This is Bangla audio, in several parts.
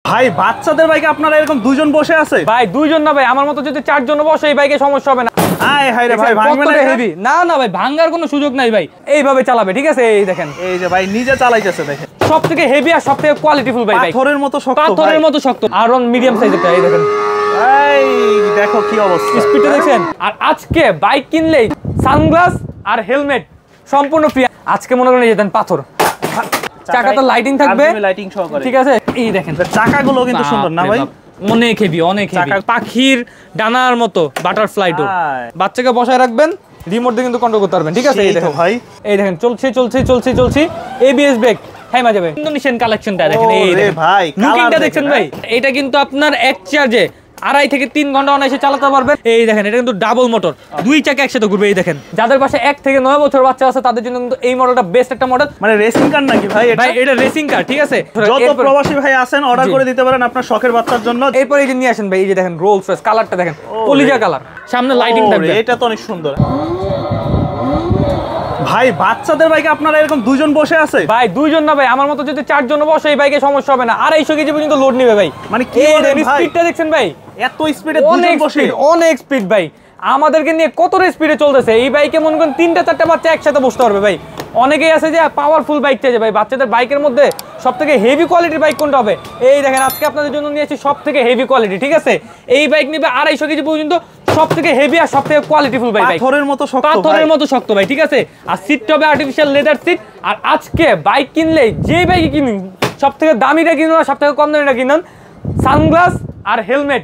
ভাই বাচ্চাদের বাইকে আপনারা এরকম দুইজন বসে আছে? ভাই দুইজন না ভাই, আমার মতো যদি চারজন বসে এই বাইকে সমস্যা হবে না। আয় হায় রে ভাই, ভাঙবে না হেভি। না না ভাই, ভাঙার কোনো সুযোগ নাই ভাই, এইভাবে চালাবে। ঠিক আছে, এই দেখেন, এই যে ভাই নিজে চালাইতেছে দেখেন। সবথেকে হেভি আর সবথেকে কোয়ালিটিফুল ভাই, পাথরের মতো শক্ত, পাথরের মতো শক্ত। আর অন মিডিয়াম সাইজেরটা, এই দেখেন, এই দেখো কি অবস্থা, স্পিডটা দেখছেন। আর আজকে বাইক কিনলেই সানগ্লাস আর হেলমেট সম্পূর্ণ ফ্রি। আজকে মনে করেন যেতেন পাথর, চাকাতে লাইটিং থাকবে, লাইটিং সহকারে। ঠিক আছে, এই দেখেন চাকাগুলো কিন্তু সুন্দর না ভাই, অনেক হেভি, অনেক হেভি, পাখির ডানার মতো বাটারফ্লাই ডোর। বাচ্চাকে বসায় রাখবেন, রিমোট দিয়ে কিন্তু কন্ট্রোল করতে পারবেন। ঠিক আছে, এই দেখেন ভাই, এই দেখেন চলছে এবিএস ব্রেক, হ্যাঁ মা যাবে। ইন্দোনেশিয়ান কালেকশনটা দেখেন, এই দেখেন ভাই, লুকিংটা দেখছেন ভাই। এটা কিন্তু আপনার এক চার্জে 2.5 থেকে 3 ঘন্টা অনায়াসে চালাতে পারবেন। এই দেখেন, এটা কিন্তু ডাবল মোটর, দুই চাকা একসাথে ঘুরবে। এই দেখেন, যাদের পাশে 1 থেকে 9 বছর বাচ্চা আছে তাদের জন্য কিন্তু এই মডেলটা বেস্ট একটা মডেল। মানে রেসিং কার নাকি ভাই এটা? ভাই এটা রেসিং কার, ঠিক আছে। যত প্রবাসী ভাই আছেন অর্ডার করে দিতে পারেন আপনার শখের বাচ্চার জন্য। এরপর এই যে নিয়ে আসেন ভাই, এই যে দেখেন রোলস রয়েস, কালারটা দেখেন কলিজা কালার, সামনে লাইটিং থাকবে, এটা তো অনেক সুন্দর। ভাই বাচ্চাদের বাইকে আপনারা এরকম দুইজন বসে আছে? ভাই দুইজন না ভাই, আমার মতো যদি চারজন বসে এই বাইকে সমস্যা হবে না। 250 কেজি পর্যন্ত লোড নেবে ভাই। মানে কি বলেন ভাই, স্পিডটা দেখছেন ভাই, এত স্পিডে দুইজন বসে, অনেক স্পিড ভাই। আমাদেরকে নিয়ে কত স্পিডে চলতেছে এই বাইকে, মনে করেন 3-4টা বাচ্চা একসাথে বসতে পারবে ভাই। অনেকেই আছে যে পাওয়ারফুল বাইক চাইছে ভাই, বাচ্চাদের বাইকের মধ্যে সবথেকে হেভি কোয়ালিটির বাইক কোনটা হবে? এই দেখেন, আজকে আপনাদের জন্য নিয়ে আসছি সবথেকে হেভি কোয়ালিটি। ঠিক আছে, এই বাইক নিবে 250 কেজি পর্যন্ত, সবথেকে হেভি আর সবথেকে কোয়ালিটিফুল ভাই, পাথরের মতো শক্ত, পাথরের মতো শক্ত ভাই। ঠিক আছে, আর সিটটা হবে আর্টিফিশিয়াল লেদার সিট। আর আজকে বাইক কিনলে যে বাইকে কিনুন, সবথেকে দামিটা কিনুন আর সবথেকে কম দামিটা কিনুন, সানগ্লাস আর হেলমেট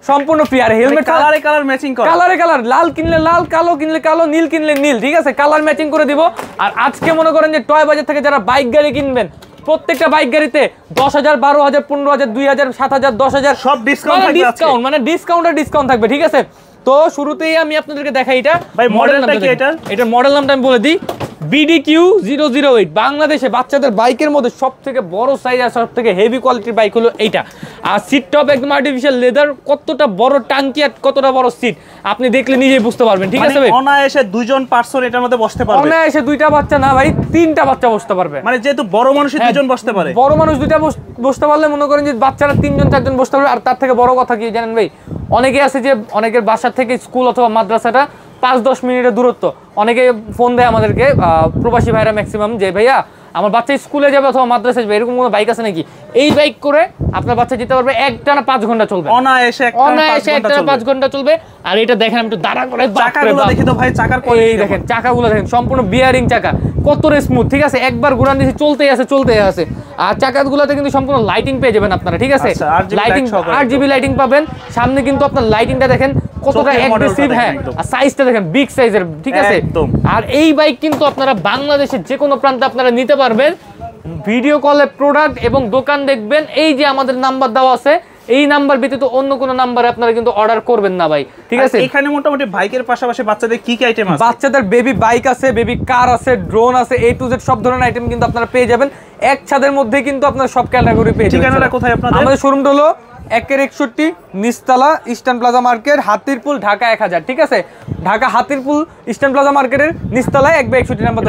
সম্পূর্ণ ফ্রি। আর হেলমেট কালারে কালার ম্যাচিং করা, কালারে কালার, লাল কিনলে লাল, কালো কিনলে কালো, নীল কিনলে নীল। ঠিক আছে, কালার ম্যাচিং করে দিব। আর আজকে মনে করেন যে টয় বাজার থেকে যারা বাইক গাড়ি কিনবেন, প্রত্যেকটা বাইক গাড়িতে 10,000, 12,000, 15,000, 2,000, 7,000, 10,000 সব ডিসকাউন্ট থাকবে, ডিসকাউন্ট মানে ডিসকাউন্ট থাকবে। ঠিক আছে, তো শুরুতেই আমি আপনাদেরকে দেখাই এটা ভাই, মডেলটা কি এটা? এটার মডেল নামটা আমি বলে দিই, BDQ008। বাংলাদেশে বাচ্চাদের বাইকের মধ্যে সবথেকে বড় সাইজ আর সবথেকে হেভি কোয়ালিটির বাইক হলো এইটা। আর সিট টপ একদম আর্টিফিশিয়াল লেদার, কতটা বড় টাঙ্কি আর কতটা বড় সিট আপনি দেখলে নিজেই বুঝতে পারবেন। ঠিক আছে ভাই, অনায়াসে দুইজন পারসন এটার মধ্যে বসতে পারবে। অনায়াসে দুইটা বাচ্চা না ভাই, 3টা বাচ্চা বসতে পারবে। মানে যেহেতু বড় মানুষই দুজন বসতে পারে, বড় মানুষ দুইটা বসতে পারলে মনে করেন যে বাচ্চারা 3-4জন বসতে পারবে। আর তার থেকে বড় কথা কি জানেন ভাই, অনেকে আছে যে অনেকের বাসা থেকে স্কুল অথবা মাদ্রাসাটা 5-10 মিনিটের দূরত্ব। অনেকে ফোন দেয় আমাদেরকে, প্রবাসী ভাইরা ম্যাক্সিমাম, যে ভাইয়া আমার বাচ্চা স্কুলে যাবে অথবা মাদ্রাসায় যাবে, এরকম কোনো বাইক আছে নাকি? এই বাইক করে আপনার বাচ্চা যেতে পারবে, একটানা 5 ঘন্টা চলবে, অনায়াসে একটানা 5 ঘন্টা চলবে। আর এটা দেখেন, আমি একটু দাঁড়া করে চাকাগুলো দেখি তো ভাই, চাকার এই দেখেন, চাকাগুলো দেখেন সম্পূর্ণ বিয়ারিং চাকা, কতটা স্মুথ। ঠিক আছে, একবার ঘোরান দিয়েছে চলতেই আছে। আর চাকাগুলোতে কিন্তু সম্পূর্ণ লাইটিং পেয়ে যাবেন আপনারা। ঠিক আছে, লাইটিং RGB লাইটিং পাবেন। সামনে কিন্তু আপনার লাইটিংটা দেখেন কতটা অ্যাগ্রেসিভ, হ্যাঁ, আর সাইজটা দেখেন বিগ সাইজের। ঠিক আছে, আর এই বাইক কিন্তু আপনারা বাংলাদেশের যে কোনো প্রান্তে আপনারা নিতে পারবেন। ভিডিও কলে প্রোডাক্ট এবং দোকান দেখবেন, এই যে আমাদের নাম্বার দেওয়া আছে, এই নাম্বার ব্যতীত অন্য কোনো নাম্বারে আপনারা কিন্তু অর্ডার করবেন না ভাই। ঠিক আছে, এখানে মোটামুটি বাইকের পাশাপাশি বাচ্চাদের কি কি আইটেম আছে? বাচ্চাদের বেবি বাইক আছে, বেবি কার আছে, ড্রোন আছে, A to Z সব ধরনের আইটেম কিন্তু আপনারা পেয়ে যাবেন এক ছাদের মধ্যে। কিন্তু আপনারা সব ক্যাটাগরি পেয়ে যাবেন। ঠিকানাটা কোথায় আপনাদের? আমাদের শোরুমটা হলো 1-61 নিচতলা, eastern plaza market, Hatirpool, Dhaka 1000। ঠিক আছে, ঢাকা হাতিরপুল ইস্টার্ন প্লাজা মার্কেটের নিচতলায় 1/61 নাম্বার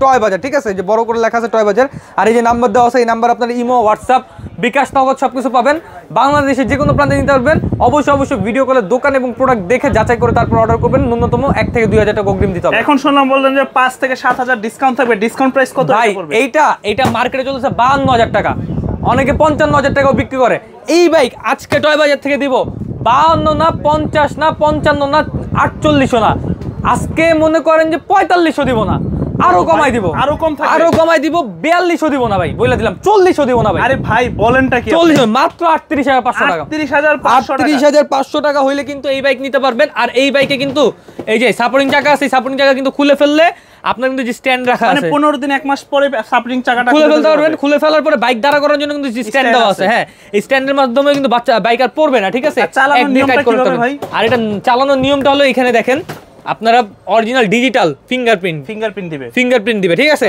টয় বাজার। ঠিক আছে, যে বড় করে লেখা আছে টয় বাজার। আর এই যে নাম্বার দেওয়া আছে, এই নাম্বার আপনার ইমো, হোয়াটসঅ্যাপ, বিকাশ, নগদ সবকিছু পাবেন। বাংলাদেশের যে কোনো প্রান্তে নিতে পারবেন। অবশ্যই ভিডিও কলে দোকান এবং প্রোডাক্ট দেখে যাচাই করে তারপর অর্ডার করবেন। ন্যূনতম 1 থেকে 2,000 টাকা অগ্রিম দিতে হবে। এখন শুনলাম বললেন যে 5 থেকে 7,000 ডিসকাউন্ট থাকবে, ডিসকাউন্ট প্রাইস কত পড়বে? এইটা মার্কেটে চলছে 52,000 টাকা, অনেকে 55,000 টাকাও বিক্রি করে। এই বাইক আজকে টয় বাজার থেকে দিব 52 না, 50 না, 55 না, 48 না, আজকে মনে করেন যে 45 দিব না, আরো কমাই দিব, আরো কমাই দিব, 42 দিব না ভাই, বলে দিলাম 40 দিব না ভাই। আরে ভাই বলেনটা কি? 40 মাত্র 38,500 টাকা, 38,500 টাকা হইলে কিন্তু এই বাইক নিতে পারবেন। আর এই বাইকে কিন্তু এই যে সাপোর্টিং চাকা আছে, সাপোর্টিং চাকা কিন্তু খুলে ফেললে আপনার কিন্তু যে স্ট্যান্ড রাখা আছে, মানে 15 দিন 1 মাস পরে সাপোর্টিং চাকাটা খুলে ফেলতে পারবেন। খুলে ফেলার পরে বাইক দাঁড়া করার জন্য কিন্তু স্ট্যান্ড দেওয়া আছে, হ্যাঁ, এই স্ট্যান্ডের মাধ্যমে কিন্তু বাচ্চা বাইক আর পড়বে না। ঠিক আছে, চালানোর নিয়মটা কি হবে ভাই? আর এটা চালানোর নিয়মটা হলো এখানে দেখেন, আপনারা অরিজিনাল ডিজিটাল ফিঙ্গারপ্রিন্ট দিবে। ঠিক আছে,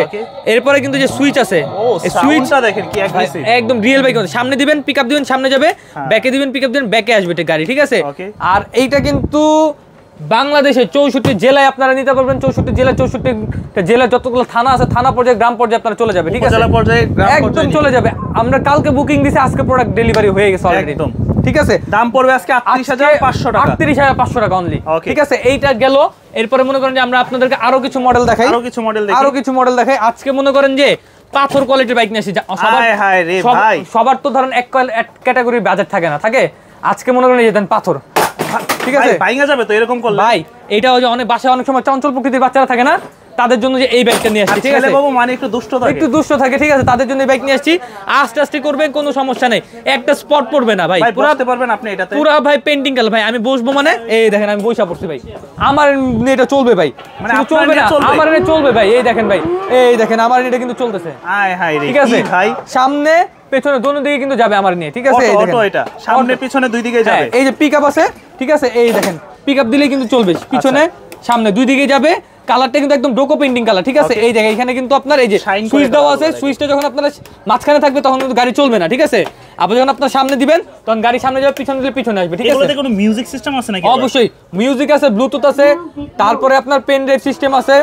এরপরে কিন্তু যে সুইচ আছে, এই সুইচটা দেখেন কি অ্যাগ্রেসিভ, একদম রিয়েল বাইক। সামনে দিবেন পিকআপ দিবেন, সামনে যাবে, ব্যাকে দিবেন পিকআপ দিবেন, ব্যাকে আসবে এটা গাড়ি। ঠিক আছে, আর এইটা কিন্তু বাংলাদেশে 64 জেলায় আপনারা নিতে পারবেন। 64 জেলা 64 জেলা যতগুলো থানা আছে, থানা পর্যায়ে গ্রাম পর্যায়ে আপনারা চলে যাবে, ঠিক আছে, জেলা পর্যায়ে একদম চলে যাবে। আমরা কালকে বুকিং দিছি, আজকে প্রোডাক্ট ডেলিভারি হয়ে গেছে অলরেডি, একদম, ঠিক আছে। দাম পড়বে আজকে 38500 টাকা, 38500 টাকা অনলি, ঠিক আছে। এইটা গেল। এরপরে মনে করেন যে আমরা আপনাদেরকে আরো কিছু মডেল দেখাই, আরো কিছু মডেল দেখাই। আজকে মনে করেন যে পাথর কোয়ালিটির বাইক নিয়ে আসি। সবার তো ধরেন এক ক্যাটাগরির বাজেট থাকে না, থাকে। আজকে মনে করেন যে দেন পাথর, ঠিক আছে, ভাঙা যাবে তো এরকম করলে ভাই। এইটা ওই যে অনেক বাসায় অনেক সময় চঞ্চল প্রকৃতির বাচ্চারা থাকে না, তাদের জন্য যে এই বাইকটা নিয়ে আসছি, ঠিক আছে। বাবু মানে একটু দুষ্ট থাকে, ঠিক আছে, তাদের জন্য এই বাইক নিয়ে আসছি। আস্তে আস্তে করবেন, কোনো সমস্যা নেই, একটা স্পট পড়বে না ভাই, বসতে পারবেন আপনি এটাতে পুরো ভাই পেন্টিং কালার। ভাই আমি বসবো মানে এই দেখেন আমি বইসা পড়ছি ভাই, আমার এটা চলবে ভাই, মানে চলবে না, আমার এটা চলবে ভাই। এই দেখেন ভাই, এই দেখেন আমার এটা কিন্তু চলতেছে, ঠিক আছে ভাই। সামনে পেছনে দোনো দিকে কিন্তু যাবে আমার নিয়ে, ঠিক আছে। এই দেখেন এটা সামনে পিছনে দুই দিকে যাবে। এই যে পিকআপ আছে, ঠিক আছে, এই দেখেন পিকআপ দিলেই কিন্তু চলবে, পিছনে সামনে দুই দিকে যাবে। কালারটা কিন্তু একদম ডোকো পেইন্টিং কালার, ঠিক আছে। এই জায়গায় এখানে কিন্তু আপনার এই যে সুইচ দেওয়া আছে, সুইচটা যখন আপনার মাঝখানে থাকবে তখন কিন্তু গাড়ি চলবে না, ঠিক আছে। আপনি যখন আপনার সামনে দিবেন তখন গাড়ি সামনে যাবে, পিছনে দিলে পিছনে আসবে, ঠিক আছে। এগুলোতে কোনো মিউজিক সিস্টেম আছে নাকি? অবশ্যই মিউজিক আছে, ব্লুটুথ আছে, তারপরে আপনার পেন ড্রাইভ সিস্টেম আছে,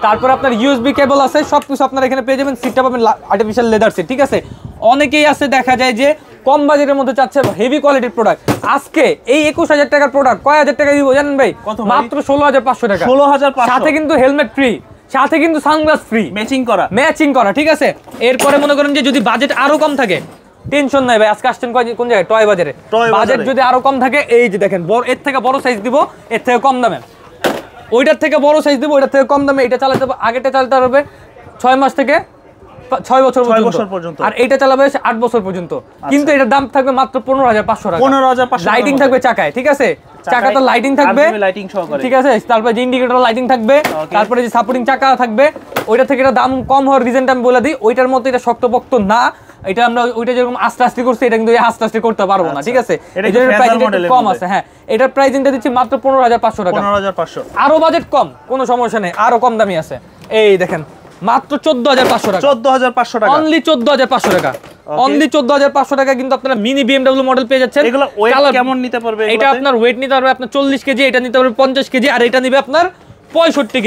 তারপরে আপনার ইউএসবি কেবল আছে, সবকিছু আপনারা এখানে পেয়ে যাবেন। সিটটা পাবেন আর্টিফিশিয়াল লেদার সিট, ঠিক আছে। অনেকেই আছে দেখা যায় যে কম বাজেটের মধ্যে চাচ্ছে হেভি কোয়ালিটির প্রোডাক্ট। আজকে এই 21000 টাকার প্রোডাক্ট কয় হাজার টাকা দিব জানেন ভাই? মাত্র 16500 টাকা। 16500, সাথে কিন্তু হেলমেট ফ্রি, সাথে কিন্তু সানগ্লাস ফ্রি, ম্যাচিং করা, ঠিক আছে। এরপরে মনে করেন যে যদি বাজেট আরো কম থাকে, টেনশন নাই ভাই। আজকে আসছেন কোন জায়গায়? টয় বাজারে। বাজেট যদি আরো কম থাকে, এই যে দেখেন এর থেকে বড় সাইজ দিব, এর থেকে কম দামে। ওইটার থেকে বড় সাইজ দিব, ওইটার থেকে কম দামে। এটা চালাতে আগেটা চালাতে হবে 6 মাস থেকে 6 বছর পর্যন্ত, আর এটা চালাবে 8 বছর পর্যন্ত। কিন্তু এটার দাম থাকবে মাত্র 15500 টাকা। 15500, লাইটিং থাকবে চাকায়, ঠিক আছে, চাকাতে লাইটিং থাকবে, ঠিক আছে। তারপরে যে ইন্ডিকেটর লাইটিং থাকবে, তারপরে যে সাপোর্টিং চাকা থাকবে। ওইটা থেকে এটা দাম কম হওয়ার রিজনটা আমি বলে দিই। ওইটার মতো এটা শক্তপোক্ত না, এটা আমরা ওইটা যেরকম আস্তে আস্তে করছি, এটা কিন্তু আস্তে আস্তে করতে পারবো না, ঠিক আছে। এই জন্য প্রাইসিং কম আছে। হ্যাঁ, এটার প্রাইসিংটা দিচ্ছি মাত্র 15500 টাকা। 15500, আরো বাজেট কম, কোনো সমস্যা নেই, আরো কম দামি আছে। এই দেখেন মাত্র 14500 টাকা, 14500 টাকা, অনলি 14500 টাকা, অনলি 14500 টাকা। কিন্তু আপনারা মিনি বিএমডব্লিউ মডেল পেয়ে যাচ্ছেন। এগুলো ওয়েট কেমন নিতে পারবে? এটা আপনার ওয়েট নিতে পারবে আপনার 40 কেজি, এটা নিতে পারবে 50 কেজি, আর এটা নিবে আপনার 65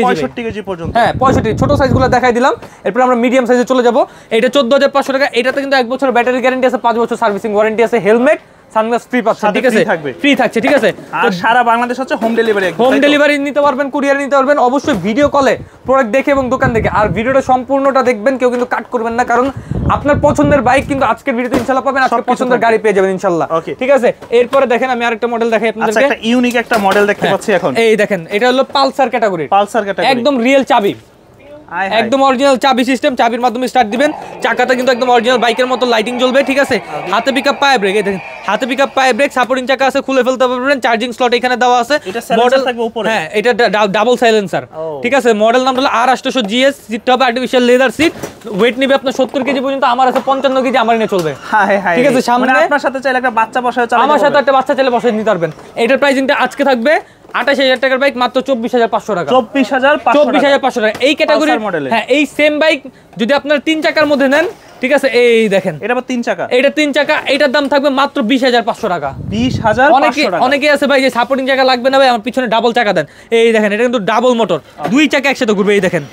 কেজি পর্যন্ত। হ্যাঁ 65। ছোট সাইজগুলো দেখাই দিলাম, এরপর আমরা মিডিয়াম সাইজে চলে যাব। এটা 14500 টাকা। এটাতে কিন্তু 1 বছর ব্যাটারি গ্যারান্টি আছে, 5 বছর সার্ভিসিং ওয়ারেন্টি আছে, হেলমেট সানগ্লাস ফ্রি পাচ্ছেন, ঠিক আছে, ফ্রি থাকছে, ঠিক আছে। আর সারা বাংলাদেশ হচ্ছে হোম ডেলিভারি, হোম ডেলিভারি নিতে পারবেন, কুরিয়ার নিতে পারবেন। অবশ্যই ভিডিও কলে প্রোডাক্ট দেখে এবং দোকান দেখে, আর ভিডিওটা সম্পূর্ণটা দেখবেন, কেউ কিন্তু কাট করবেন না, কারণ আপনার পছন্দের বাইক কিন্তু আজকের ভিডিওতে ইনশাআল্লাহ পাবেন, আজকে পছন্দের গাড়ি পেয়ে যাবেন ইনশাআল্লাহ, ঠিক আছে। এরপরে দেখেন আমি আরেকটা মডেল দেখাই আপনাদেরকে। আচ্ছা, একটা ইউনিক একটা মডেল দেখতে পাচ্ছি এখন। এই দেখেন, এটা হলো পালসার ক্যাটাগরি, একদম রিয়েল চাবি, একদম অরিজিনাল চাবি সিস্টেম। চাবির মাধ্যমে স্টার্ট দিবেন, চাকাটা কিন্তু একদম অরিজিনাল বাইকের মতো লাইটিং জ্বলবে, ঠিক আছে। হাতে পিকআপ পায়ে ব্রেক, এই দেখেন হাতে পিকআপ পায়ে ব্রেক, সাপোর্টিং চাকা আছে, খুলে ফেলতে পারবেন। চার্জিং স্লট এখানে দেওয়া আছে। মডেল থাকবে উপরে, হ্যাঁ এটা ডাবল সাইলেন্সার, ঠিক আছে। মডেল নাম হলো R800 GS, সিট হবে আর্টিফিশিয়াল লেদার সিট। ওয়েট নিবে আপনার 70 কেজি পর্যন্ত, আমার আছে 55 কেজি, আমার নিয়ে চলবে, ঠিক আছে। সামনে আপনার সাথে চাইলে একটা বাচ্চা বসায় চালাতে, আমার সাথে একটা বাচ্চা চাইলে বসায় নিতে পারবেন। এটার প্রাইসিংটা আজকে থাকবে 28000 টাকার বাইক মাত্র 24500 টাকা, 24500 টাকা। এই ক্যাটাগরির মডেল, হ্যাঁ এই সেম বাইক যদি আপনারা 3 চাকার মধ্যে নেন, ঠিক আছে, এই দেখেন এটা আবার 3 চাকা, এটা 3 চাকা, এটার দাম থাকবে মাত্র 20500 টাকা, 20500 টাকা। অনেকে আছে ভাই যে সাপোর্টিং চাকা লাগবে না ভাই, আমার পিছনে ডাবল চাকা দেন। এই দেখেন এটা কিন্তু ডাবল মোটর, 2 চাকা একসাথে ঘুরবে, এই দেখেন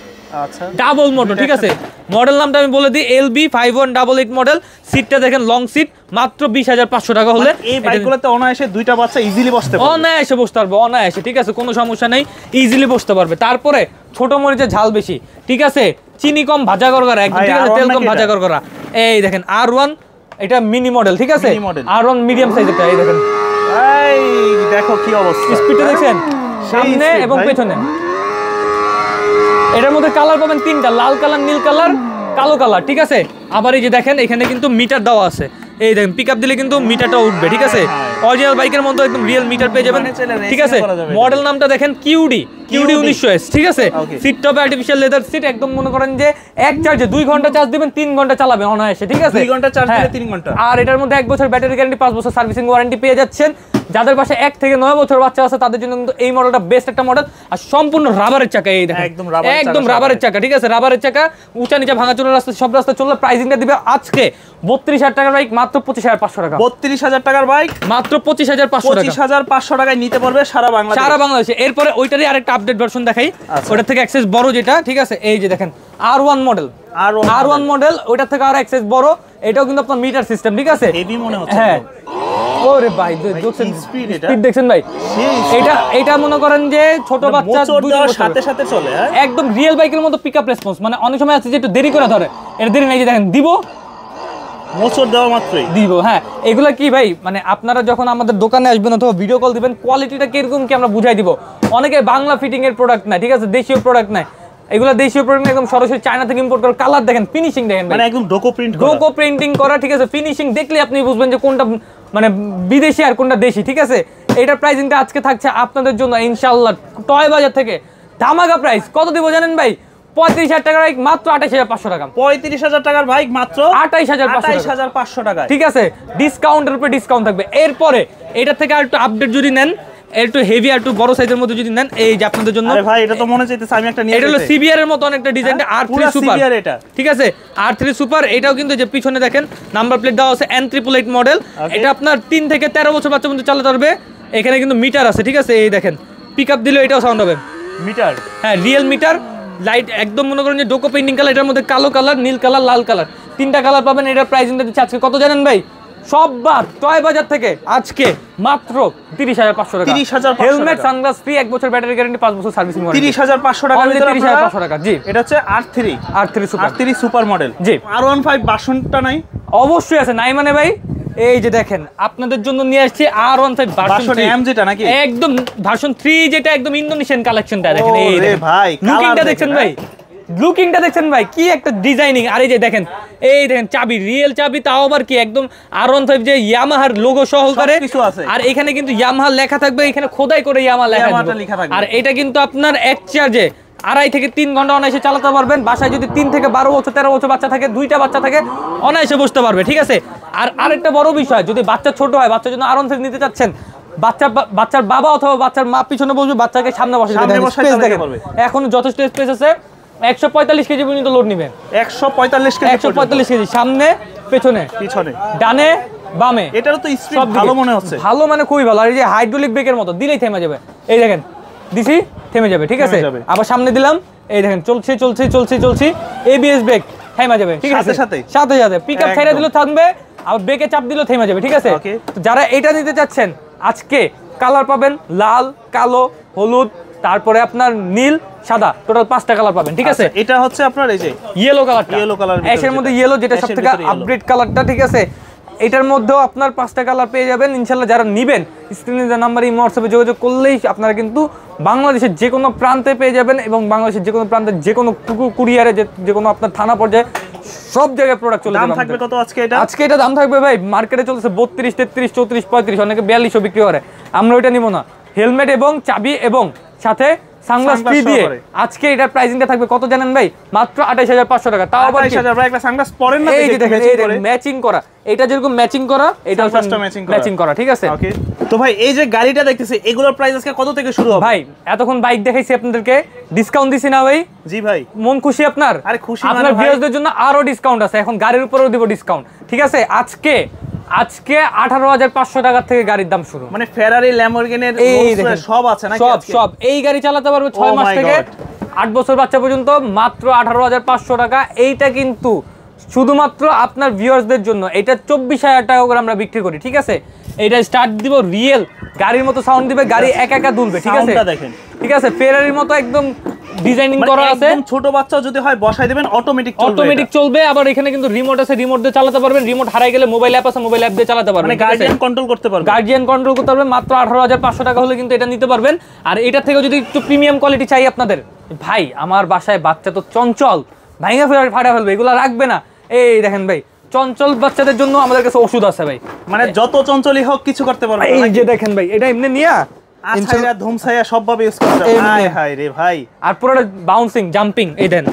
আচ্ছা ডাবল মোটর, ঠিক আছে। মডেল নামটা আমি বলে দিই, LB5188 মডেল। সিটটা দেখেন লং সিট, মাত্র 20500 টাকা হলে এই বাইকগুলোতে অনায়াসে দুইটা বাচ্চা ইজিলি বসতে পারবে, অনায়াসে বসতে পারবে, অনায়াসে, ঠিক আছে, কোনো সমস্যা নেই, ইজিলি বসতে পারবে। তারপরে ছোট মরিচের ঝাল বেশি, ঠিক আছে, চিনি কম ভাজা করা একদম, ঠিক আছে, তেল কম ভাজা করা। এই দেখেন R1, এটা মিনি মডেল, ঠিক আছে, R1 মিডিয়াম সাইজেরটা। এই দেখেন, এই দেখো কি অবস্থা, স্পিডটা দেখেন সামনে এবং পেছনে। এটার মধ্যে কালার পাবেন 3টা, লাল কালার, নীল কালার, কালো কালার, ঠিক আছে। আবার এই যে দেখেন এখানে কিন্তু মিটার দেওয়া আছে, এই দেখেন পিকআপ দিলে কিন্তু মিটারটা উঠবে, ঠিক আছে। অরিজিনাল বাইকের মতো একদম রিয়েল মিটার পেয়ে যাবেন, ঠিক আছে। মডেল নামটা দেখেন QD 1900S, ঠিক আছে। সিট টপে আর্টিফিশিয়াল লেদার সিট, একদম মনে করেন যে এক চার্জে 2 ঘন্টা চার্জ দিবেন, 3 ঘন্টা চালাবেন অনায়াসে, ঠিক আছে। 2 ঘন্টা চার্জ দিলে 3 ঘন্টা। আর এটার মধ্যে 1 বছর ব্যাটারি গ্যারান্টি, 5 বছর সার্ভিসিং ওয়ারেন্টি পেয়ে যাচ্ছেন। যাদের পাশে 1 থেকে 9 বছর বাচ্চা আছে তাদের জন্য কিন্তু এই মডেলটা বেস্ট একটা মডেল। আর সম্পূর্ণ রাবারের চাকা, এই দেখেন একদম রাবারের চাকা, ঠিক আছে, রাবারের চাকা, উঁচা নিচা ভাঙাচোরা রাস্তা সব রাস্তা চললে প্রাইসিংটা দিবে আজকে 32,000 টাকার বাইক মাত্র 25,500 টাকা। 32,000 টাকার বাইক মাত্র 25,500 টাকা। 25,500 টাকায় নিতে পারবে সারা বাংলাদেশে। সারা বাংলাদেশে। এরপরে ওইটারই আরেকটা আপডেট ভার্সন দেখাই, ওটার থেকে এক্সেস বড় যেটা, ঠিক আছে? এই যে দেখেন R1 মডেল, R1 মডেল, ওইটার থেকে আরো এক্সেস বড়। এটাও কিন্তু আপনার মিটার সিস্টেম, ঠিক আছে? হেভি মনে হচ্ছে। হ্যাঁ, ওরে ভাই দেখছেন স্পিড দেখছেন ভাই? এটা মনে করেন যে ছোট বাচ্চা সাথে সাথে চলে, একদম রিয়েল বাইকের মতো পিকআপ রেসপন্স। মানে অনেক সময় আছে যে একটু দেরি করে ধরে, এটা দেরি নাই, যে দেখেন দিব মোচড় দেওয়া মাত্রই দিব। হ্যাঁ, এগুলা কি ভাই, মানে আপনারা যখন আমাদের দোকানে আসবেন অথবা ভিডিও কল দিবেন, কোয়ালিটিটা কিরকম কি আমরা বুঝাই দিব। অনেকে বাংলা ফিটিং এর প্রোডাক্ট নাই, ঠিক আছে? দেশীয় প্রোডাক্ট নাই, এগুলা দেশীয় প্রোডাক্ট একদম সরাসরি চায়না থেকে ইম্পোর্ট করা। কালার দেখেন, ফিনিশিং দেখেন, মানে একদম ডোকো প্রিন্টিং করা, ঠিক আছে? ফিনিশিং দেখলে আপনি বুঝবেন যে কোনটা মানে বিদেশি আর কোনটা দেশি, ঠিক আছে? এটার প্রাইসিংটা আজকে থাকছে আপনাদের জন্য ইনশাআল্লাহ টয় বাজার থেকে ধামাকা প্রাইস। কত দিব জানেন ভাই? 35,000 টাকার বাইক মাত্র 28,500 টাকা। 35,000 টাকার বাইক মাত্র 28,500 টাকা, ঠিক আছে? ডিসকাউন্টের উপরে ডিসকাউন্ট থাকবে। এরপরে এটার থেকে আর একটু আপডেট যদি নেন, একটু হেভি আর একটু বড় সাইজের মধ্যে যদি নেন, এই যে আপনাদের জন্য। আরে ভাই, এটা তো মনে চাইতেছে আমি একটা নিয়ে। এটা হলো সিবিআর এর মতো অনেকটা ডিজাইনটা, R3 সুপার, এটা ঠিক আছে? R3 সুপার, এটাও কিন্তু যে পিছনে দেখেন নাম্বার প্লেট দেওয়া আছে N888 মডেল। এটা আপনার 3 থেকে 13 বছর বাচ্চা পর্যন্ত চালাতে পারবে। এখানে কিন্তু মিটার আছে, ঠিক আছে? এই দেখেন, পিকআপ দিলে এটাও সাউন্ড হবে মিটার। হ্যাঁ, রিয়েল মিটার। লাইট একদম মনে করেন যে ডোকো পেইন্টিং কালার, এটার মধ্যে কালো কালার, নীল কালার, লাল কালার, 3টা কালার পাবেন। এটার প্রাইসিংটা দিচ্ছে আজকে কত জানেন ভাই? সববার টয় বাজার থেকে আজকে মাত্র 30,500 টাকা। 30,500 হেলমেট, সানগ্লাস ফ্রি, 1 বছর ব্যাটারি গ্যারান্টি, 5 বছর সার্ভিসিং ওয়ারেন্টি। 30,500 টাকা, 30,500 টাকা। জি, এটা হচ্ছে R3 সুপার মডেল। জি, R15 ভার্সনটা নাই? অবশ্যই আছে। নাই মানে ভাই, এই যে দেখেন আপনাদের জন্য নিয়ে আসছি R15 ভার্সন M যেটা নাকি একদম ভার্সন 3, যেটা একদম ইন্দোনেশিয়ান কালেকশনটা। দেখেন এই ভাই, লুকিংটা দেখছেন ভাই? লুকিংটা দেখছেন ভাই? কি একটা ডিজাইনিং। আর এই যে দেখেন, এই দেখেন চাবি, রিয়েল চাবি, তাও আবার কি একদম R15 যে ইয়ামাহার লোগো সহকারে। আর এখানে কিন্তু ইয়ামাহা লেখা থাকবে, এখানে খোদাই করে ইয়ামাহা লেখা থাকবে। আর এটা কিন্তু আপনার এক চার্জে 2.5 থেকে 3 ঘন্টা অনায়াসে চালাতে পারবেন। বাসায় যদি 3 থেকে 12 বছর 13 বছর বাচ্চা থাকে, 2টা বাচ্চা থাকে, অনায়াসে বসতে পারবে, ঠিক আছে? আর আরেকটা বড় বিষয়, যদি বাচ্চা ছোট হয়, বাচ্চার জন্য R15 নিতে চাচ্ছেন, বাচ্চার বাবা অথবা বাচ্চার মা পিছনে বসবে, বাচ্চাকে সামনে বসে এখন যথেষ্ট স্পেস আছে। 145 কেজি পর্যন্ত লোড নিবে। 145 কেজি সামনে পেছনে ডানে বামে। এটারও তো স্পিড ভালো মনে হচ্ছে। ভালো মানে খুবই ভালো। আর এই যে হাইড্রোলিক ব্রেকের মতো দিলেই থেমে যাবে। এই দেখেন, দিছি থেমে যাবে, ঠিক আছে? আবার সামনে দিলাম, এই দেখেন চলছে। ABS ব্রেক, থেমে যাবে, ঠিক আছে? সাথে পিকআপ ছেড়ে দিলেও থামবে, আবার ব্রেকে চাপ দিলেও থেমে যাবে, ঠিক আছে? যারা এটা নিতে চাচ্ছেন, আজকে কালার পাবেন লাল, কালো, হলুদ, তারপরে আপনার নীল, সাদা, টোটাল 5টা কালার পাবেন, ঠিক আছে? এটা হচ্ছে আপনার এই যে ইয়েলো কালারটা, অ্যাশের মধ্যে ইয়েলো, যেটা সবথেকে আপডেট কালারটা, ঠিক আছে? এটার মধ্যেও আপনার 5টা কালার পেয়ে যাবেন ইনশাআল্লাহ। যারা নেবেন, স্ক্রিনে যে নাম্বার, এই হোয়াটসঅ্যাপে যোগাযোগ করলেই আপনারা কিন্তু বাংলাদেশের যে কোনো প্রান্তে পেয়ে যাবেন, এবং বাংলাদেশের যে কোনো প্রান্তে যে কোনো কুরিয়ারে, যে কোনো আপনার থানা পর্যায়ে সব জায়গায় প্রোডাক্ট চলে যাবে। দাম থাকবে কত আজকে এটা? আজকে এটা দাম থাকবে ভাই, মার্কেটে চলছে 32, 33, 34, 35, অনেকে 4200 বিক্রি করে। আমরা ওইটা নিব না। হেলমেট এবং চাবি এবং সাথে সানগ্লাস ফ্রি দিয়ে আজকে এটার প্রাইসিংটা থাকবে কত জানেন ভাই? মাত্র 28,500 টাকা। তাও আবার 28,000 ভাই, একটা সানগ্লাস পরেন না? এই যে দেখেন, এই ম্যাচিং করা, এটা যেরকম ম্যাচিং করা, এটা ম্যাচিং করা, ঠিক আছে? ওকে। তো ভাই, এই যে গাড়িটা দেখতেছি, এগুলোর প্রাইস আজকে কত থেকে শুরু হবে? ভাই, এতক্ষণ বাইক দেখাইছি আপনাদেরকে, ডিসকাউন্ট দিছি না ভাই? জি ভাই। মন খুশি আপনার? আরে খুশি মানে আপনার ভিউয়ারদের জন্য আরো ডিসকাউন্ট আছে, এখন গাড়ির উপরেও দিব ডিসকাউন্ট, ঠিক আছে? আজকে 18,500 টাকা থেকে গাড়ির দাম শুরু। মানে ফেরারি, ল্যাম্বরগিনির সব আছে নাকি? সব। এই গাড়ি চালাতে পারবে 6 মাস থেকে 8 বছর বাচ্চা পর্যন্ত, মাত্র 18,500 টাকা। এইটা কিন্তু শুধুমাত্র আপনার ভিউয়ারদের জন্য। এটা 24,000 টাকা করে আমরা বিক্রি করি, ঠিক আছে? এটা স্টার্ট দিব, রিয়েল গাড়ির মতো সাউন্ড দিবে, গাড়ি একা দুলবে, ঠিক আছে? ঠিক আছে, ফেরারির মতো একদম ডিজাইনিং করা আছে। একদম ছোট বাচ্চা যদি হয় বসাই দিবেন, অটোমেটিক চলবে। আবার এখানে কিন্তু রিমোট আছে, রিমোট দিয়ে চালাতে পারবেন। রিমোট হারাই গেলে মোবাইল অ্যাপ আছে, মোবাইল অ্যাপ দিয়ে চালাতে পারবেন। মানে গার্ডিয়ান কন্ট্রোল করতে পারবেন। মাত্র 18,500 টাকা হলে কিন্তু এটা নিতে পারবেন। আর এটা থেকে যদি একটু প্রিমিয়াম কোয়ালিটি চাই আপনাদের, ভাই আমার বাসায় বাচ্চা তো চঞ্চল, ভাঙা ফাটা ফেলবে, এগুলো রাখবে না। এই দেখেন ভাই, চঞ্চল বাচ্চাদের জন্য আমাদের কাছে ওষুধ আছে ভাই। মানে যত চঞ্চলই হোক কিছু করতে পারবে। এই যে দেখেন ভাই, এটা এমনি নিয়া আছাইরা ধুমছাইয়া সবভাবে ইউজ করতে পারবে। হায় রে ভাই, আর পুরোটা বাউন্সিং, জাম্পিং। এই দেন,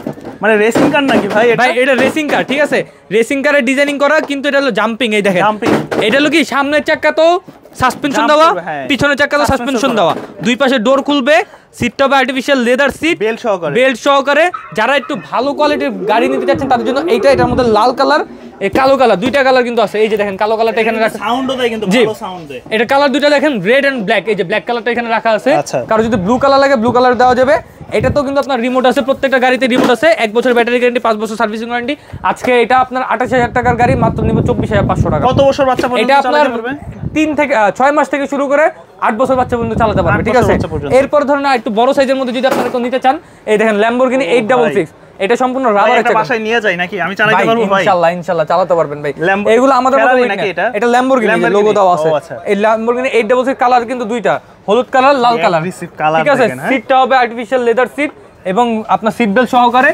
মানে রেসিং কার নাকি ভাই? ভাই এটা রেসিং কার, ঠিক আছে? রেসিং কারের ডিজাইনিং করা, কিন্তু এটা হলো জাম্পিং। এই দেখেন, এটা হলো কি সামনের চাকা তো সাসপেনশন দেওয়া, পিছনের চাকা তো সাসপেনশন দেওয়া, দুই পাশে ডোর খুলবে, সিটটা হবে আর্টিফিশিয়াল লেদার সিট, বেল্ট সহকারে। যারা একটু ভালো কোয়ালিটির গাড়ি নিতে চাচ্ছেন তাদের জন্য এইটা, এটার মধ্যে লাল কালার এই কালো কালার, দুইটা কালার কিন্তু আছে। এই যে দেখেন কালো কালারটা এখানে রাখা, সাউন্ডও দেয় কিন্তু ভালো সাউন্ড দেয়। এটা কালার দুইটা দেখেন, রেড এন্ড ব্ল্যাক। এই যে ব্ল্যাক কালারটা এখানে রাখা আছে, কারো যদি ব্লু কালার লাগে ব্লু কালার দেওয়া যাবে। এটা তো কিন্তু আপনার রিমোট আছে, প্রত্যেকটা গাড়িতে রিমোট আছে। 1 বছর ব্যাটারি গ্যারান্টি, 5 বছর সার্ভিসিং ওয়ারেন্টি। আজকে এটা আপনার 28000 টাকার গাড়ি, মাত্র নিব 24500 টাকা। কত বছর বাচ্চা পর্যন্ত এটা আপনার 3 থেকে 6 মাস থেকে শুরু করে 8 বছর বাচ্চা পর্যন্ত চালাতে পারবে, ঠিক আছে। এরপর ধরেন একটু বড় সাইজের মধ্যে যদি আপনারা কেউ নিতে চান, এই দেখেন ল্যাম্বরগিনি 866, এটা সম্পূর্ণ রাবারের চাকা। বাসায় নিয়ে যাই নাকি আমি চালাতে পারবো ভাই? ইনশাআল্লাহ চালাতে পারবেন ভাই। এগুলো আমাদের মতো নাকি, এটা ল্যাম্বরগিনি লোগো দাও আছে। এই ল্যাম্বরগিনি 866 কালার কিন্তু দুইটা, হলুদ কালার, লাল কালার, ঠিক আছে। সিটটা হবে আর্টিফিশিয়াল লেদার সিট এবং আপনার সিট বেল্ট সহকারে।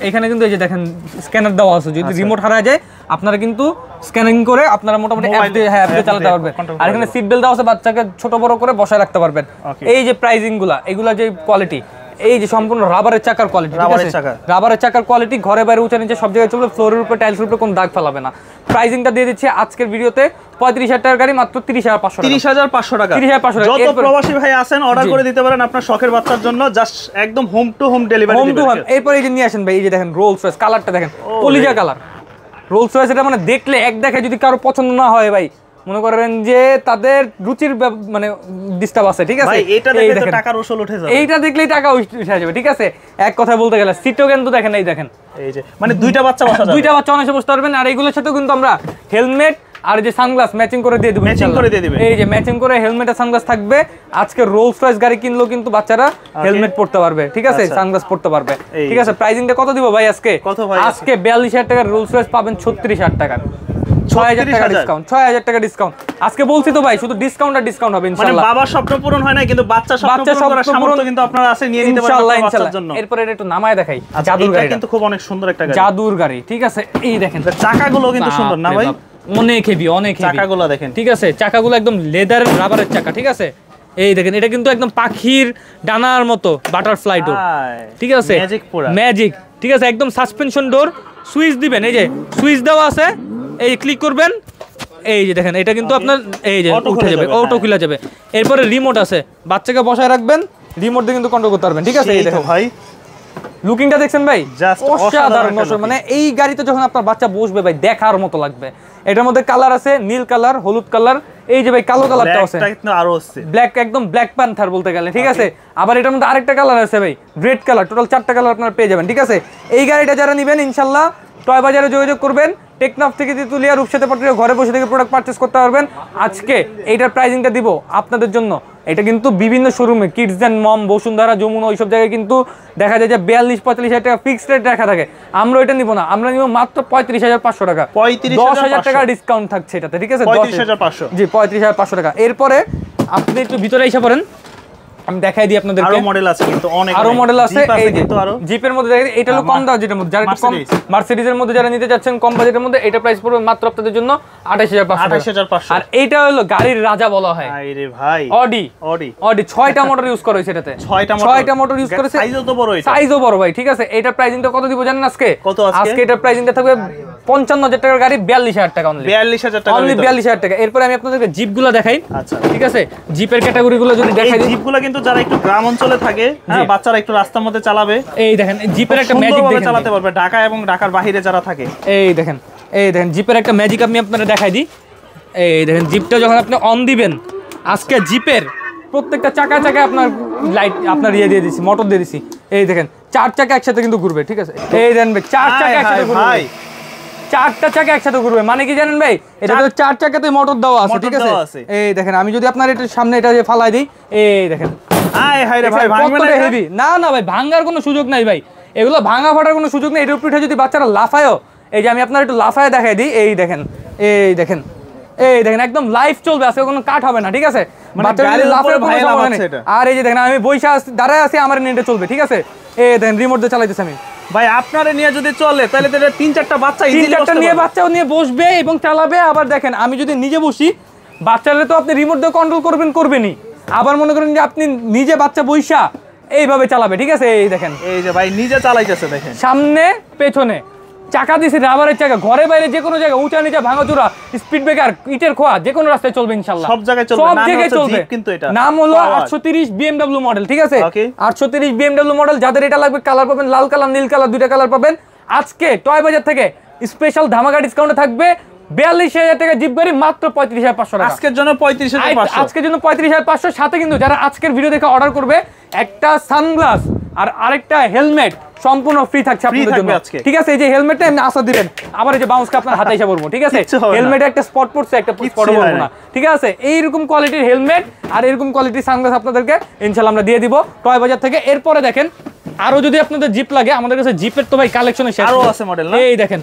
এখানে কিন্তু এই যে দেখেন স্ক্যানার দেওয়া আছে, যদি রিমোট হারায় যায় আপনারা কিন্তু স্ক্যানিং করে আপনারা মোটামুটি অ্যাপ দিয়ে চালাতে পারবেন। আর এখানে সিট বেল্ট দেওয়া আছে, বাচ্চাকে ছোট বড় করে বসায় রাখতে পারবেন। এই যে প্রাইজিং গুলা, এগুলা যে কোয়ালিটি, এই যে সম্পূর্ণ রাবারের চাকার কোয়ালিটি, ঠিক আছে। রাবারের চাকার কোয়ালিটি, ঘরে বাইরে উঁচা নিচে সব জায়গায় চলবে, ফ্লোরের উপরে টাইলসের উপরে কোনো দাগ ফেলাবে না। প্রাইজিংটা দিয়ে দিচ্ছি আজকের ভিডিওতে 35000 টাকার গাড়ি মাত্র 30500 টাকা। 30500 টাকা। 30500 টাকা। যত প্রবাসী ভাই আছেন অর্ডার করে দিতে পারেন আপনার শখের বাচ্চার জন্য, জাস্ট একদম হোম টু হোম ডেলিভারি দিবেন। এরপর এই যে নিয়ে আসেন ভাই, এই যে দেখেন রোলস রয়েস কালারটা দেখেন, কলিজা কালার রোলস রয়েস। এটা মানে দেখলে এক দেখে যদি কারো পছন্দ না হয় ভাই, মনে করেন যে তাদের রুচির মানে ডিস্টার্ব আছে, ঠিক আছে। ভাই এটা দেখলে তো টাকার উসুল উঠে যাবে, এইটা দেখলেই টাকা উঠে যাবে, ঠিক আছে। এক কথায় বলতে গেলে সিটও কিন্তু দেখেন, এই দেখেন, এই যে মানে দুইটা বাচ্চা বসা যাবে, দুইটা বাচ্চা অনায়াসে বসতে পারবেন। আর এইগুলোর সাথে কিন্তু আমরা হেলমেট আর যে সানগ্লাস ম্যাচিং করে দিয়ে দেব, ম্যাচিং করে দিয়ে দিবেন। এই যে ম্যাচিং করে হেলমেট আর সানগ্লাস থাকবে। আজকে রোলস রয়েস গাড়ি কিনলেও কিন্তু বাচ্চারা হেলমেট পড়তে পারবে, ঠিক আছে, সানগ্লাস পড়তে পারবে, ঠিক আছে। প্রাইসিংটা কত দিব ভাই আজকে? কত ভাই? আজকে 42000 টাকার রোলস রয়েস পাবেন 36000 টাকা, 6000 টাকা ডিসকাউন্ট, 6000 টাকা ডিসকাউন্ট। আজকে বলছি তো ভাই, শুধু ডিসকাউন্ট আর ডিসকাউন্ট হবে ইনশাআল্লাহ। মানে বাবার স্বপ্ন পূরণ হয় না, কিন্তু বাচ্চা স্বপ্ন পূরণ করার সামর্থ্য কিন্তু আপনারা আছে, নিয়ে নিতে পারবেন আপনার বাচ্চার জন্য। এরপর এটা একটু নামায় দেখাই, জাদুর গাড়ি কিন্তু খুব অনেক সুন্দর একটা গাড়ি, জাদুর গাড়ি, ঠিক আছে। এই দেখেন চাকাগুলো কিন্তু সুন্দর না ভাই, অনেক হেভি, অনেক হেভি চাকাগুলো দেখেন, ঠিক আছে। চাকাগুলো একদম লেদার রাবারের চাকা, ঠিক আছে। এই দেখেন এটা কিন্তু একদম পাখির ডানার মতো বাটারফ্লাই ডোর, ঠিক আছে, ম্যাজিক, ঠিক আছে। একদম সাসপেনশন ডোর, সুইচ দিবেন, এই যে সুইচ দেওয়া আছে, এই ক্লিক করবেন, এই যে দেখেন এটা কিন্তু আপনার এই যে উঠে যাবে, অটো খুলে যাবে। এরপরে রিমোট আছে, বাচ্চাকে বসায় রাখবেন, রিমোট দিয়ে কিন্তু কন্ট্রোল করতে পারবেন, ঠিক আছে। এই দেখেন ভাই লুকিংটা দেখছেন ভাই, অসাধারণ। মানে এই গাড়িতে যখন আপনার বাচ্চা বসবে ভাই, দেখার মতো লাগবে। এটার মধ্যে কালার আছে, নীল কালার, হলুদ কালার, এই যে ভাই কালো কালারটা আছে, ব্ল্যাক, একদম ব্ল্যাক প্যান্থার বলতে গেলে, ঠিক আছে। আবার এটার মধ্যে আরেকটা কালার আছে ভাই, রেড কালার। টোটাল 4টা কালার আপনারা পেয়ে যাবেন, ঠিক আছে। এই গাড়িটা যারা নেবেন ইনশাল্লাহ টয় বাজারে যোগাযোগ করবেন, টেকনাফ থেকে তেতুলিয়া রূপসাতে পাঠিয়ে ঘরে বসে থেকে প্রোডাক্ট পারচেজ করতে পারবেন। আজকে এইটার প্রাইসিংটা দিব আপনাদের জন্য। এটা কিন্তু বিভিন্ন শোরুমে kids and mom, Bashundhara, Jamuna, ওইসব জায়গায় কিন্তু দেখা যায় যে 42-45 টাকা ফিক্সড রেট রাখা থাকে। আমরা এটা নিব না, আমরা নিব মাত্র 35500 টাকা, 10000 টাকা ডিসকাউন্ট থাকছে এটাতে, ঠিক আছে। 35500, জি 35500 টাকা। এরপরে আপনি একটু ভিতরে এসে পড়েন, আমি দেখাই দিই আপনাদেরকে। আরো মডেল আছে কিন্তু অনেক, আরো মডেল আছে। এই যে জিপের মধ্যে দেখেন, এটা হলো কম দাম, যেটার মধ্যে যারা একটু কম মার্সিডিজের মধ্যে যারা নিতে যাচ্ছেন কম বাজেটের মধ্যে, এটা প্রাইস পড়বে মাত্র আপনাদের জন্য 28500 টাকা। আর এইটা হলো গাড়ির রাজা বলা হয়, আরে ভাই অডি 6টা মোটর ইউজ করা হয়েছে এটাতে, 6টা মোটর ইউজ করেছে, সাইজও তো বড়, সাইজও বড় ভাই, ঠিক আছে। এটা প্রাইসিংটা কত দিব জানেন আজকে? কত আজকে? এটা প্রাইসিংটা থাকবে 55000 টাকার গাড়ি 42000 টাকা অনলি, 42000 টাকা, অনলি 42000 টাকা। এরপর আমি আপনাদেরকে জিপগুলো দেখাই, আচ্ছা ঠিক আছে। জিপের ক্যাটাগরিগুলো যদি দেখাই, জিপগুলো কিন্তু যারা একটু গ্রাম অঞ্চলে থাকে, হ্যাঁ, বাচ্চারা একটু রাস্তার মধ্যে চালাবে, এই দেখেন জিপের একটা ম্যাজিক দেখেন, চালাতে পারবে ঢাকা এবং ঢাকার বাইরে যারা থাকে। এই দেখেন, এই দেখেন জিপের একটা ম্যাজিক আমি আপনাদের দেখাই দিই। এই দেখেন জিপটা যখন আপনি অন দিবেন, আজকে জিপের প্রত্যেকটা চাকা চাকা আপনার লাইট আপনার ইয়ে দিয়ে দিছি, মোটর দিয়ে দিছি। এই দেখেন 4 চাকা একসাথে কিন্তু ঘুরবে, ঠিক আছে। এই দেখেন ভাই 4 চাকা একসাথে ঘুরবে, 4টা চাকা একসাথে ঘুরবে। মানে কি জানেন ভাই, এটা তো 4 চাকাতে মোটর দেওয়া আছে, ঠিক আছে। এই দেখেন আমি যদি আপনার এটা সামনে এটা যে ফালাই দিই, এই দেখেন হেভি। না না ভাই, ভাঙার কোনো সুযোগ নাই ভাই, এগুলো ভাঙা ফাটার কোনো সুযোগ নেই। এটার উপরে যদি বাচ্চারা লাফায়ও, এই যে আমি আপনার একটু লাফায় দেখাই দিই, এই দেখেন, এই দেখেন, এই দেখেন একদম লাইভ চলবে, আজকে কোনো কাট হবে না, ঠিক আছে। আর এই যে দেখেন আমি বইসা দাঁড়ায় আছি, আমার নেটে চলবে, ঠিক আছে। এই দেখেন রিমোট দিয়ে চালাইতেছি আমি ভাই। আপনারে নিয়ে যদি চলে তাহলে তো 3-4টা বাচ্চা নিয়ে বাচ্চাও নিয়ে বসবে এবং চালাবে। আবার দেখেন আমি যদি নিজে বসি, বাচ্চারা তো আপনি রিমোট দিয়ে কন্ট্রোল করবেনই। আবার মনে করেন যে আপনি নিজে বাচ্চা বইসা এইভাবে চালাবে, ঠিক আছে। এই দেখেন, এই যে ভাই নিজে চালাইতেছে, দেখেন সামনে পেছনে চাকা দিয়েছে রাবারের চাকা, ঘরে বাইরে যে কোনো জায়গায়, উঁচা নিচা, ভাঙাচোরা, স্পিড ব্রেকার, ইটের খোয়া, যে কোনো রাস্তায় চলবে ইনশাআল্লাহ, সব জায়গায় চলবে, সব জায়গায় চলবে। কিন্তু এটা নাম হলো 830 BMW মডেল, ঠিক আছে। 830 BMW মডেল। যাদের এটা লাগবে কালার পাবেন লাল কালার, নীল কালার, দুইটা কালার পাবেন। আজকে টয় বাজার থেকে স্পেশাল ধামাকা ডিসকাউন্টে থাকবে 42,000 টাকা জিপ গাড়ি মাত্র 35,500 টাকা। আজকের জন্য 35,500, আজকের জন্য 35,500, সাথে কিন্তু যারা আজকের ভিডিও দেখে অর্ডার করবে একটা সানগ্লাস আর আরেকটা হেলমেট সম্পূর্ণ ফ্রি থাকছে আপনাদের জন্য। ঠিক আছে, এই যে হেলমেটটা এমনি আসা দিবেন, আবার এই যে বাউন্সকে আপনার হাতে এসে পড়বো। ঠিক আছে, হেলমেটে একটা স্পট পড়ছে, একটা স্পট পড়বো না। ঠিক আছে, এইরকম কোয়ালিটির হেলমেট আর এরকম কোয়ালিটির সানগ্লাস আপনাদেরকে ইনশাআল্লাহ আমরা দিয়ে দিব টয় বাজার থেকে। এরপরে দেখেন আরো যদি আপনাদের জিপ লাগে, আমাদের কাছে জিপের তো ভাই কালেকশনে শেষ আরো আছে মডেল না? এই দেখেন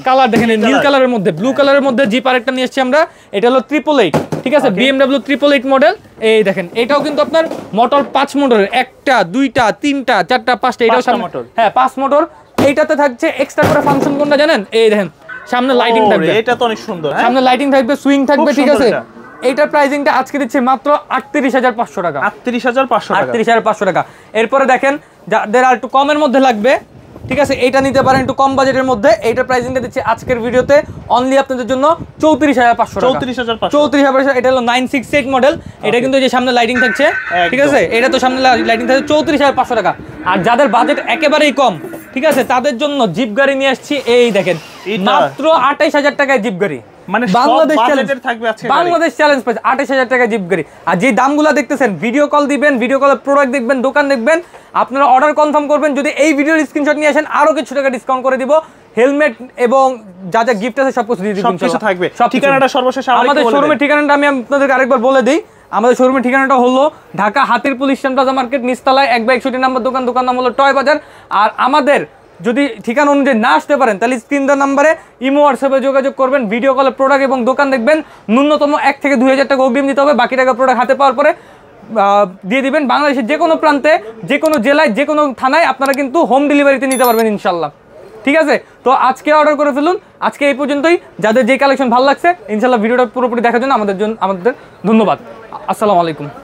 কালার দেখেন, নীল কালারের মধ্যে ব্লু কালারের মধ্যে জিপ আরেকটা নিয়ে এসেছি আমরা। এটা হলো 888, ঠিক আছে, BMW 888 মডেল। এই দেখেন এটাও কিন্তু আপনার মোটর 5 মোটরের, একটা দুইটা তিনটা চারটা পাঁচটা, এটাও মোটর, হ্যাঁ 5 মোটর। এইটাতে থাকছে এক্সট্রা করে ফাংশন কোনটা জানেন? এই দেখেন সামনে লাইটিং থাকবে, এটা তো অনেক সুন্দর, সামনে লাইটিং থাকবে, সুইং থাকবে। ঠিক আছে, এইটার প্রাইসিংটা আজকে দিচ্ছে মাত্র 38,500 টাকা। 38,500 টাকা। এরপরে দেখেন যাদের আর একটু কমের মধ্যে লাগবে, ঠিক আছে, এটা নিতে পারেন একটু কম বাজেটের মধ্যে। এইটার প্রাইসিংটা দিচ্ছে আজকের ভিডিওতে অনলি আপনাদের জন্য 34,500 টাকা। 34,500। এটা হলো 968 মডেল। এটা কিন্তু এই যে সামনে লাইটিং থাকছে, ঠিক আছে, এটা তো সামনে লাইটিং থাকছে, 34,500 টাকা। আর যাদের বাজেট একেবারেই কম, ঠিক আছে, তাদের জন্য জিপ গাড়ি নিয়ে আসছি। এই দেখেন মাত্র 28,000 টাকায় জিপ গাড়ি, মানে বাংলাদেশ চ্যালেঞ্জ থাকবে আজকে, বাংলাদেশ চ্যালেঞ্জ পাচ্ছে 28,000 টাকা জিপ গাড়ি। আর যে দামগুলো দেখতেছেন, ভিডিও কল দিবেন, ভিডিও কলে প্রোডাক্ট দেখবেন, দোকান দেখবেন, আপনারা অর্ডার কনফার্ম করবেন। যদি এই ভিডিওর স্ক্রিনশট নিয়ে আসেন আরো কিছু টাকা ডিসকাউন্ট করে দিব। হেলমেট এবং যা যা গিফট আছে সবকিছু দিয়ে দিব, সবকিছু থাকবে। ঠিকানাটা সর্বশেষ আমাদের শোরুমের ঠিকানাটা আমি আপনাদেরকে আরেকবার বলে দিই। আমাদের শোরুমের ঠিকানাটা হলো ঢাকা হাতির পুলিশ স্ট্যান্ড প্লাজা মার্কেট, নিচতলায় 1/61 নম্বর দোকান। দোকান নাম হলো টয় বাজার। আর আমাদের যদি ঠিকানা অনুযায়ী না আসতে পারেন, তাহলে স্ক্রিন দেওয়া নাম্বারে ইমো হোয়াটসঅ্যাপে যোগাযোগ করবেন। ভিডিও কলে প্রোডাক্ট এবং দোকান দেখবেন। ন্যূনতম 1 থেকে 2,000 টাকা অগ্রিম দিতে হবে, বাকি টাকা প্রোডাক্ট হাতে পাওয়ার পরে দিয়ে দিবেন। বাংলাদেশের যে কোনো প্রান্তে, যে কোনো জেলায়, যে কোনো থানায় আপনারা কিন্তু হোম ডেলিভারিতে নিতে পারবেন ইনশাল্লাহ। ঠিক আছে, তো আজকে অর্ডার করে ফেলুন। আজকে এই পর্যন্তই। যাদের যে কালেকশন ভালো লাগছে ইনশাল্লাহ ভিডিওটা পুরোপুরি দেখার জন্য আমাদের ধন্যবাদ। আসসালামু আলাইকুম।